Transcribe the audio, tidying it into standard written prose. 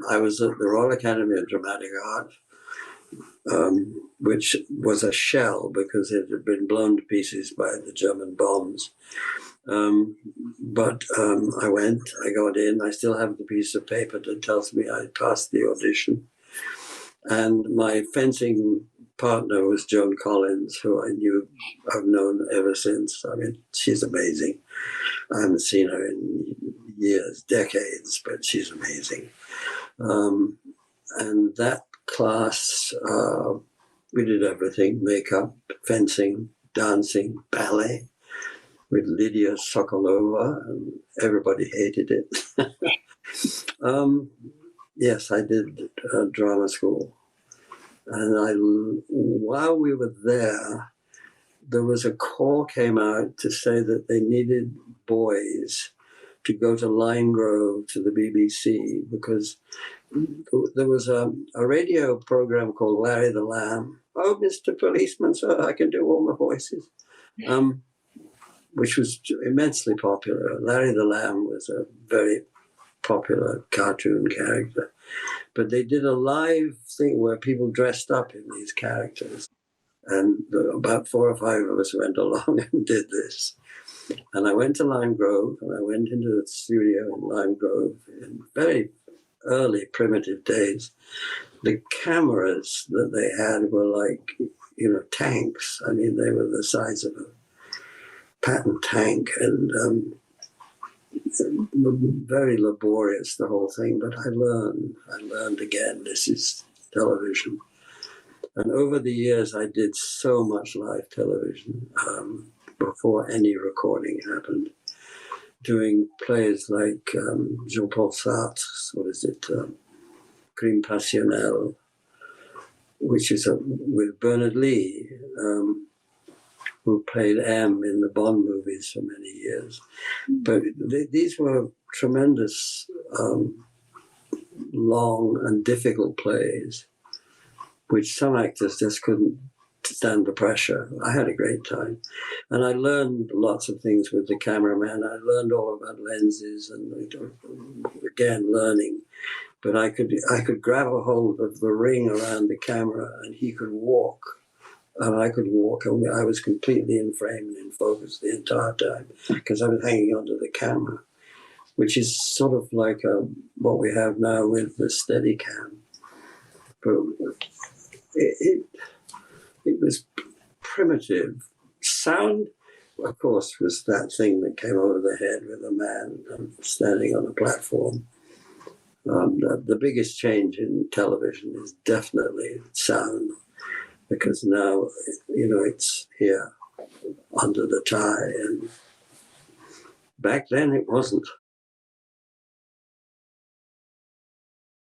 I was at the Royal Academy of Dramatic Art, which was a shell because it had been blown to pieces by the German bombs. But I went, I got in, I still have the piece of paper that tells me I passed the audition. And my fencing partner was Joan Collins, who I've known ever since. I mean, she's amazing. I haven't seen her in years, decades, but she's amazing. And that class, we did everything: makeup, fencing, dancing, ballet, with Lydia Sokolova, and everybody hated it. Yes, I did drama school. And while we were there was a call came out to say that they needed boys to go to Line Grove to the BBC because there was a radio program called Larry the Lamb. Oh, Mr. Policeman, sir, I can do all the voices. Which was immensely popular. Larry the Lamb was a very popular cartoon character. But they did a live thing where people dressed up in these characters. And about 4 or 5 of us went along and did this. And I went to Lime Grove, and I went into the studio in Lime Grove in very early primitive days. The cameras that they had were like, tanks. I mean, they were the size of a Patton tank, and very laborious, the whole thing. But I learned again, this is television. And over the years, I did so much live television before any recording happened, doing plays like Jean-Paul Sartre's, Crime Passionnel, which is with Bernard Lee, who played M in the Bond movies for many years. But these were tremendous, long and difficult plays, which some actors just couldn't stand the pressure. I had a great time. And I learned lots of things with the cameraman. I learned all about lenses and, again, learning. But I could grab a hold of the ring around the camera and he could walk. And I could walk. I was completely in frame and in focus the entire time because I was hanging onto the camera, which is sort of like what we have now with the Steadicam. But it was primitive. Sound, of course, was that thing that came over the head with a man standing on a platform. The biggest change in television is definitely sound, because now, it's here under the tie, and back then it wasn't.